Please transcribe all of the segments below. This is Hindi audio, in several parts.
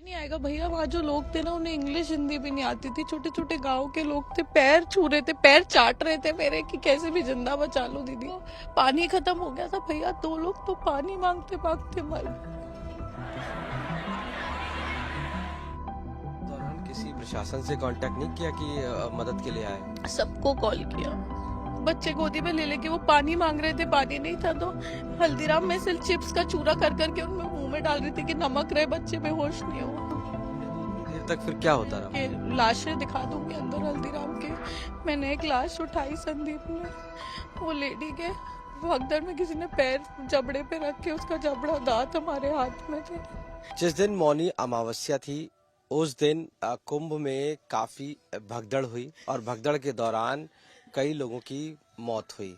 नहीं आएगा भैया। वहाँ जो लोग थे ना, उन्हें इंग्लिश हिंदी भी नहीं आती थी। छोटे छोटे गांव के लोग थे, पैर छू रहे थे, पैर चाट रहे थे मेरे कि कैसे भी जिंदा बचा लो दीदी। पानी खत्म हो गया था भैया, 2 लोग तो पानी मांगते मांगते मर गए। दौरान किसी प्रशासन से कांटेक्ट नहीं किया कि मदद के लिए आए? सबको कॉल किया, बच्चे गोदी में ले लेके वो पानी मांग रहे थे, पानी नहीं था तो हल्दीराम में से चिप्स का चूरा कर करके उनमें मुंह में डाल रही थी कि नमक रहे, बच्चे बेहोश नहीं हो। देर तक फिर क्या होता रहा? के लाशें दिखा दूंगी अंदर हल्दीराम के। मैंने एक लाश उठाई संदीप ने, वो लेडी के भगदड़ में किसी ने पैर जबड़े पे रख के, उसका जबड़ा दांत हमारे हाथ में थे। जिस दिन मौनी अमावस्या थी उस दिन कुंभ में काफी भगदड़ हुई और भगदड़ के दौरान कई लोगों की मौत हुई,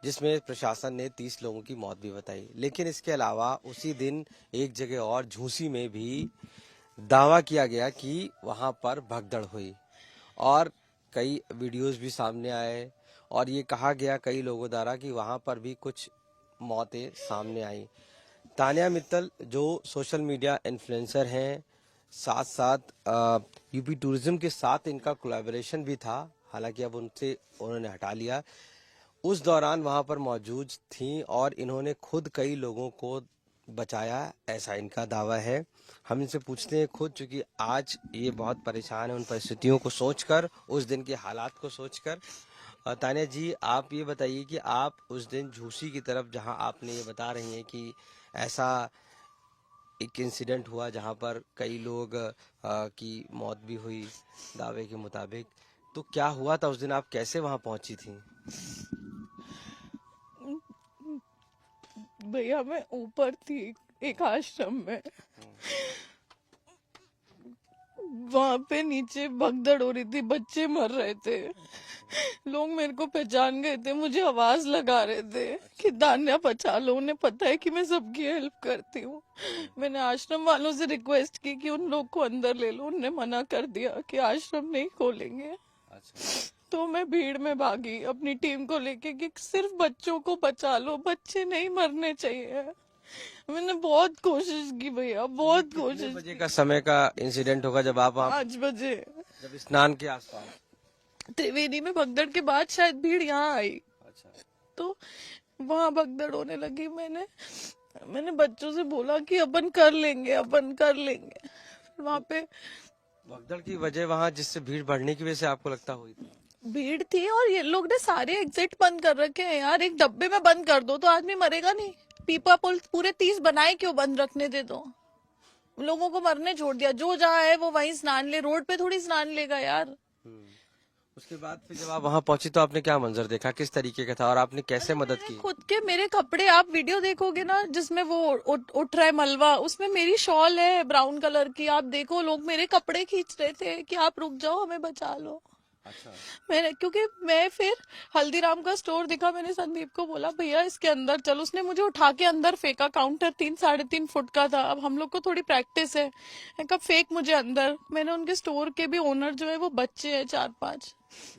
जिसमें प्रशासन ने 30 लोगों की मौत भी बताई। लेकिन इसके अलावा उसी दिन एक जगह और झूसी में भी दावा किया गया कि वहां पर भगदड़ हुई और कई वीडियोस भी सामने आए और ये कहा गया कई लोगों द्वारा कि वहां पर भी कुछ मौतें सामने आई। तानिया मित्तल जो सोशल मीडिया इन्फ्लुएंसर हैं, साथ साथ यूपी टूरिज्म के साथ इनका कोलैबोरेशन भी था, हालांकि अब उनसे उन्होंने हटा लिया। उस दौरान वहां पर मौजूद थीं और इन्होंने खुद कई लोगों को बचाया, ऐसा इनका दावा है। हम इनसे पूछते हैं खुद, चूंकि आज ये बहुत परेशान है उन परिस्थितियों को सोचकर, उस दिन के हालात को सोचकर। तानिया जी, आप ये बताइए कि आप उस दिन झूसी की तरफ, जहां आपने ये बता रही हैं कि ऐसा एक इंसिडेंट हुआ जहां पर कई लोग की मौत भी हुई दावे के मुताबिक, तो क्या हुआ था उस दिन? आप कैसे वहां पहुंची थी? भैया मैं ऊपर थी एक आश्रम में, वहां पे नीचे भगदड़ हो रही थी, बच्चे मर रहे थे। लोग मेरे को पहचान गए थे, मुझे आवाज लगा रहे थे कि दान्या बचा लो। उन्हें पता है कि मैं सबकी हेल्प करती हूँ। मैंने आश्रम वालों से रिक्वेस्ट की कि उन लोग को अंदर ले लो, उन्होंने मना कर दिया कि आश्रम नहीं खोलेंगे। तो मैं भीड़ में भागी अपनी टीम को लेके कि सिर्फ बच्चों को बचा लो, बच्चे नहीं मरने चाहिए। मैंने बहुत कोशिश की भैया, बहुत कोशिश। बजे का समय का इंसिडेंट होगा जब आप 5 बजे जब स्नान के आसपास? त्रिवेणी में भगदड़ के बाद शायद भीड़ यहाँ आई, अच्छा। तो वहां भगदड़ होने लगी। मैंने बच्चों से बोला कि अपन कर लेंगे, अपन कर लेंगे। वहां पे भगदड़ की वजह वहां जिससे भीड़ बढ़ने की वजह से आपको लगता हुई थी? भीड़ थी और ये लोग ने सारे एग्जिट बंद कर रखे हैं यार। एक डब्बे में बंद कर दो तो आदमी मरेगा नहीं। पीपा पुल पूरे 30 बनाए, क्यों बंद रखने दे दो? लोगों को मरने छोड़ दिया, जो जहाँ है वो वहीं स्नान ले, रोड पे थोड़ी स्नान लेगा यार। उसके बाद फिर जब आप वहां पहुंची तो आपने क्या मंजर देखा, किस तरीके का था और आपने कैसे मदद की? खुद के मेरे कपड़े, आप वीडियो देखोगे ना जिसमें वो उठ रहा है मलबा, उसमें मेरी शॉल है ब्राउन कलर की। आप देखो, लोग मेरे कपड़े खींच रहे थे कि आप रुक जाओ, हमें बचा लो। अच्छा। क्योंकि मैं फिर हल्दीराम का स्टोर दिखा, मैंने संदीप को बोला भैया इसके अंदर चल। उसने मुझे उठा के अंदर फेंका। काउंटर 3-3.5 फुट का था। अब हम लोग को थोड़ी प्रैक्टिस है, कब फेंक मुझे अंदर। मैंने उनके स्टोर के भी ओनर जो है वो बच्चे हैं 4-5,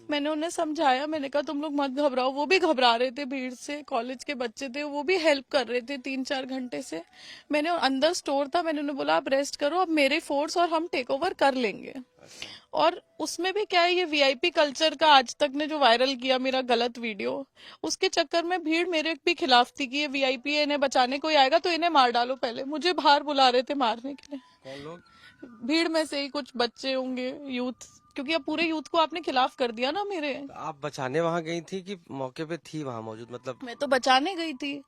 मैंने उन्हें समझाया। मैंने कहा तुम लोग मत घबराओ। वो भी घबरा रहे थे भीड़ से, कॉलेज के बच्चे थे, वो भी हेल्प कर रहे थे 3-4 घंटे से। मैंने अंदर स्टोर था, मैंने उन्हें बोला आप रेस्ट करो, अब मेरे फोर्स और हम टेक ओवर कर लेंगे। और उसमें भी क्या है, ये वीआईपी कल्चर का आज तक ने जो वायरल किया मेरा गलत वीडियो, उसके चक्कर में भीड़ मेरे भी खिलाफ थी कि ये वीआईपी है, इन्हें बचाने कोई आएगा तो इन्हें मार डालो। पहले मुझे बाहर बुला रहे थे मारने के लिए। कौन लोग? भीड़ में से ही कुछ बच्चे होंगे, यूथ, क्योंकि अब पूरे यूथ को आपने खिलाफ कर दिया ना मेरे। तो आप बचाने वहां गई थी कि मौके पे थी वहां मौजूद, मतलब? मैं तो बचाने गई थी,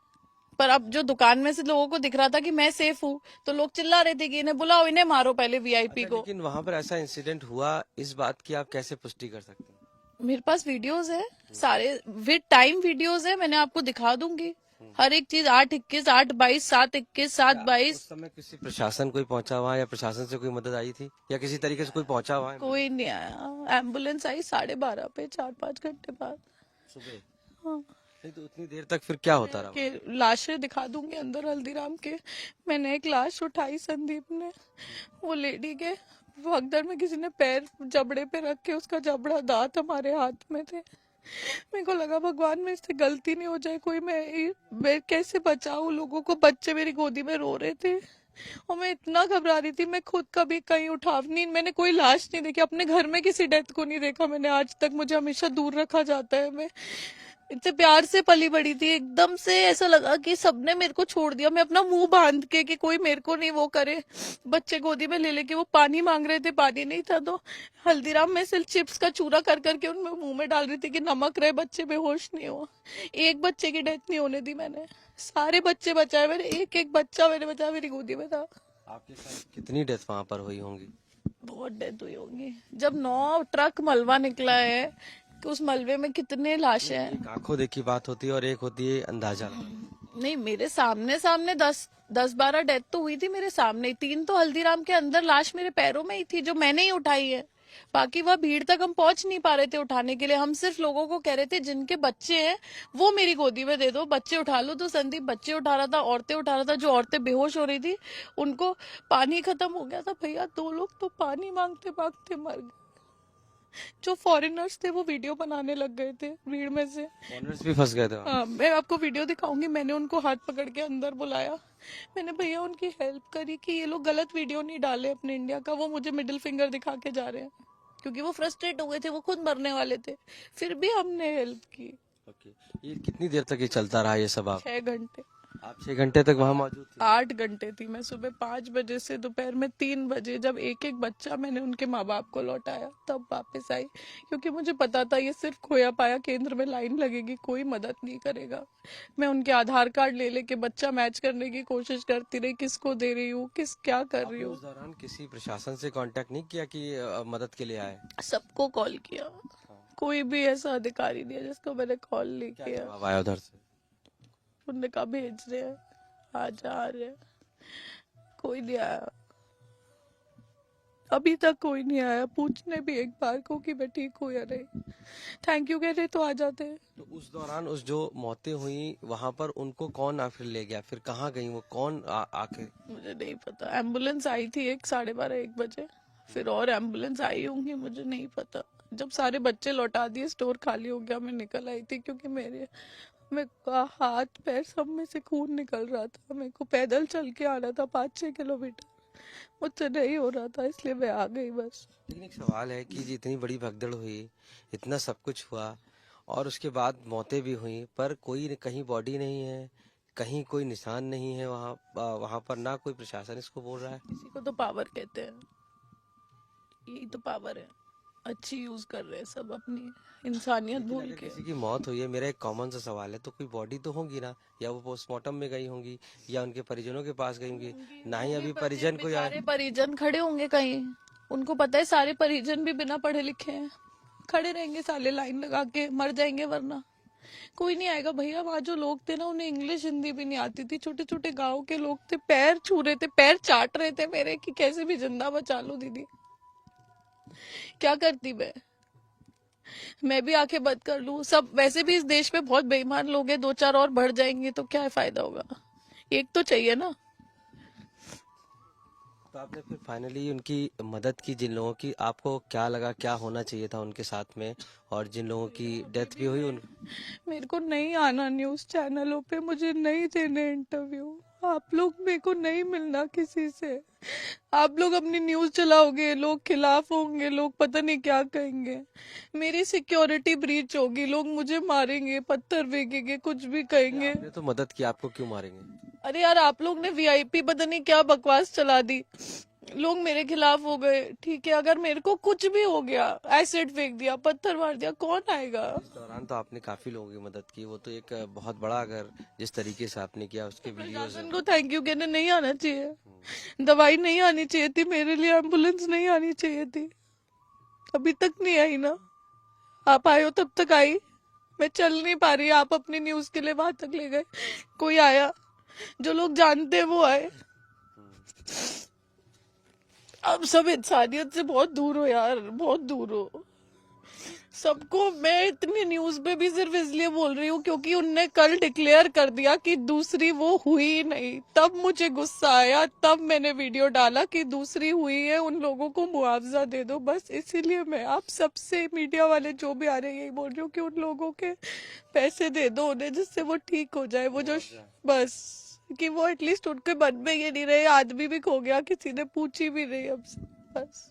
पर अब जो दुकान में से लोगों को दिख रहा था कि मैं सेफ हूँ, तो लोग चिल्ला रहे थे कि इन्हें बुलाओ, इन्हें मारो पहले वीआईपी अच्छा, को। लेकिन वहां पर ऐसा इंसिडेंट हुआ, इस बात की आप कैसे पुष्टि कर सकते हैं? मेरे पास वीडियोस है सारे, विद टाइम वीडियोस है, मैंने आपको दिखा दूंगी हर एक चीज। 8:21, 8:22, 7:21, उस 7:22। समय किसी प्रशासन कोई पहुंचा वहां या प्रशासन से कोई मदद आई थी या किसी तरीके से कोई पहुंचा वहां? कोई नहीं आया। एम्बुलेंस आई 12:30 पे, 4-5 घंटे बाद। सुबह? हाँ। नहीं तो उतनी देर तक फिर क्या होता रहा? कि लाशें दिखा दूंगी अंदर हल्दीराम के। मैंने एक लाश उठाई संदीप ने, वो लेडी के भगदड़ में किसी ने पैर जबड़े पे रख के, उसका जबड़ा दांत हमारे हाथ में थे। मेरे को लगा भगवान में इससे गलती नहीं हो जाए कोई, मैं कैसे बचाऊं लोगों को। बच्चे मेरी गोदी में रो रहे थे, और मैं इतना घबरा रही थी, मैं खुद कभी कहीं उठाव नहीं, मैंने कोई लाश नहीं देखी, अपने घर में किसी डेथ को नहीं देखा मैंने आज तक, मुझे हमेशा दूर रखा जाता है। मैं इतने प्यार से पली बड़ी थी, एकदम से ऐसा लगा कि सबने मेरे को छोड़ दिया, मैं अपना मुंह बांध के कि कोई मेरे को नहीं वो करे। बच्चे गोदी में ले लेके वो पानी मांग रहे थे, पानी नहीं था तो हल्दीराम में सिर्फ चिप्स का चूरा कर करके उनमें मुंह में डाल रही थी कि नमक रहे, बच्चे बेहोश नहीं हो। एक बच्चे की डेथ नहीं होने दी मैंने, सारे बच्चे बचाए मैंने, एक एक बच्चा मैंने बचाया, मेरी गोदी में था। आपके साथ कितनी डेथ वहां पर हुई होंगी? बहुत डेथ हुई होंगी, जब 9 ट्रक मलबा निकला है कि उस मलबे में कितने लाशें हैं। एक आंखों देखी बात होती है और एक होती है अंदाजा लगाना। नहीं, मेरे सामने सामने 10-12 डेथ तो हुई थी मेरे सामने ही। 3 तो हल्दीराम के अंदर लाश मेरे पैरों में ही थी जो मैंने ही उठाई है। बाकी वह भीड़ तक हम पहुंच नहीं पा रहे थे उठाने के लिए, हम सिर्फ लोगों को कह रहे थे जिनके बच्चे हैं वो मेरी गोदी में दे दो, बच्चे उठा लो। तो संदीप बच्चे उठा रहा था, औरतें उठा रहा था, जो औरतें बेहोश हो रही थी उनको पानी खत्म हो गया था भैया, 2 लोग तो पानी मांगते मांगते मर गए। जो फॉरेनर्स थे वो वीडियो बनाने लग गए थे भीड़ में से। ऑनर्स भी फंस गए थे वहाँ। हाँ, मैं आपको वीडियो दिखाऊंगी, मैंने उनको हाथ पकड़ के अंदर बुलाया, मैंने भैया उनकी हेल्प करी कि ये लोग गलत वीडियो नहीं डाले अपने इंडिया का। वो मुझे मिडिल फिंगर दिखा के जा रहे हैं क्योंकि वो फ्रस्ट्रेट हो गए थे, वो खुद मरने वाले थे, फिर भी हमने हेल्प की। ओके, ये कितनी देर तक ये चलता रहा ये सब? 6 घंटे, आप 6 घंटे तक वहां मौजूद थे? 8 घंटे थी मैं, सुबह 5 बजे से दोपहर में 3 बजे, जब एक एक बच्चा मैंने उनके माँ बाप को लौटाया तब वापस आई, क्योंकि मुझे पता था ये सिर्फ खोया पाया केंद्र में लाइन लगेगी, कोई मदद नहीं करेगा। मैं उनके आधार कार्ड ले लेके बच्चा मैच करने की कोशिश करती रही, किसको दे रही हूँ, किस क्या कर रही आपने हूँ। उस दौरान किसी प्रशासन से कांटेक्ट नहीं किया कि मदद के लिए आए? सबको कॉल किया, कोई भी ऐसा अधिकारी नहीं है जिसको मैंने कॉल नहीं क्या किया। जवाब आया उधर से? उनने कहा भेज रहे हैं, आज आ रहे हैं, कोई नहीं आया, अभी तक कोई नहीं आया पूछने भी एक बार को कि मैं ठीक हूँ या नहीं। थैंक यू कह रहे तो आ जाते। तो उस दौरान उस जो मौतें हुई वहां पर उनको कौन आखिर ले गया? फिर कहाँ गई वो? कौन आके? मुझे नहीं पता, एम्बुलेंस आई थी 12:30-1 बजे, फिर और एम्बुलेंस आई होंगी, मुझे नहीं पता। जब सारे बच्चे लौटा दिए, स्टोर खाली हो गया, मैं निकल आई थी क्योंकि मेरे का हाथ पैर सब में से खून निकल रहा था, मेरे को पैदल चल के आना था 5-6 किलोमीटर, मुझसे नहीं हो रहा था, इसलिए मैं आ गई बस। लेकिन एक सवाल है कि जितनी बड़ी भगदड़ हुई, इतना सब कुछ हुआ और उसके बाद मौतें भी हुई, पर कोई कहीं बॉडी नहीं है, कहीं कोई निशान नहीं है वहाँ वहाँ पर, ना कोई प्रशासन इसको बोल रहा है। किसी को तो पावर कहते हैं, यही तो पावर है, अच्छी यूज कर रहे हैं सब अपनी इंसानियत लेकिन भूल अगर के। किसी की मौत हुई है, मेरा एक कॉमन सा सवाल है, तो कोई बॉडी तो होगी ना, या वो पोस्टमार्टम में गई होंगी या उनके परिजनों के पास गई होंगी? ना ही अभी परिजन कोई आए। सारे परिजन खड़े होंगे कहीं, उनको पता है सारे परिजन भी बिना पढ़े लिखे हैं, खड़े रहेंगे साले लाइन लगा के, मर जाएंगे वरना। कोई नहीं आएगा भैया, वहाँ जो लोग थे ना उन्हें इंग्लिश हिंदी भी नहीं आती थी, छोटे छोटे गाँव के लोग थे, पैर छू रहे थे, पैर चाट रहे थे मेरे कि कैसे भी जिंदा बचा लो दीदी। क्या करती मैं भी आंखें बंद कर लूं? सब वैसे भी इस देश में बहुत बेईमान लोग हैं, 2-4 और बढ़ जाएंगे तो क्या फायदा होगा, एक तो चाहिए ना। तो आपने फिर फाइनली उनकी मदद की, जिन लोगों की आपको क्या लगा क्या होना चाहिए था उनके साथ में, और जिन लोगों की डेथ भी हुई उन मेरे को नहीं आना न्यूज चैनलों पे, मुझे नहीं देने इंटरव्यू, आप लोग मेरे को नहीं मिलना किसी से। आप लोग अपनी न्यूज चलाओगे, लोग खिलाफ होंगे, लोग पता नहीं क्या कहेंगे, मेरी सिक्योरिटी ब्रीच होगी, लोग मुझे मारेंगे, पत्थर फेंकेंगे, कुछ भी कहेंगे। आपने तो मदद की, आपको क्यों मारेंगे? अरे यार, आप लोग ने वीआईपी पता नहीं क्या बकवास चला दी, लोग मेरे खिलाफ हो गए, ठीक है, अगर मेरे को कुछ भी हो गया, एसिड फेंक दिया, पत्थर मार दिया, कौन आएगा? इस दौरान तो आपने काफी लोगों की मदद की, वो तो एक बहुत बड़ा, अगर जिस तरीके से आपने किया उसके वीडियोस प्रशासन को थैंक यू कहने नहीं आना चाहिए, दवाई नहीं आनी चाहिए थी मेरे लिए, एम्बुलेंस नहीं आनी चाहिए थी, अभी तक नहीं आई ना, आप आए हो तब तक आई, मैं चल नहीं पा रही, आप अपनी न्यूज के लिए वहां तक ले गए, कोई आया, जो लोग जानते हैं वो आए। अब सब इंसानियत से बहुत दूर हो यार, बहुत दूर हो सबको। मैं इतनी न्यूज पे भी सिर्फ इसलिए बोल रही हूँ क्योंकि उनने कल डिक्लेयर कर दिया कि दूसरी वो हुई ही नहीं, तब मुझे गुस्सा आया, तब मैंने वीडियो डाला कि दूसरी हुई है, उन लोगों को मुआवजा दे दो, बस इसीलिए मैं आप सबसे, मीडिया वाले जो भी आ रहे हैं, यही बोल रही हूँ कि उन लोगों के पैसे दे दो उन्हें, जिससे वो ठीक हो जाए, वो जो बस कि वो एटलीस्ट उनके मन में ये नहीं रहे आदमी भी खो गया, किसी ने पूछी भी नहीं हमसे, बस।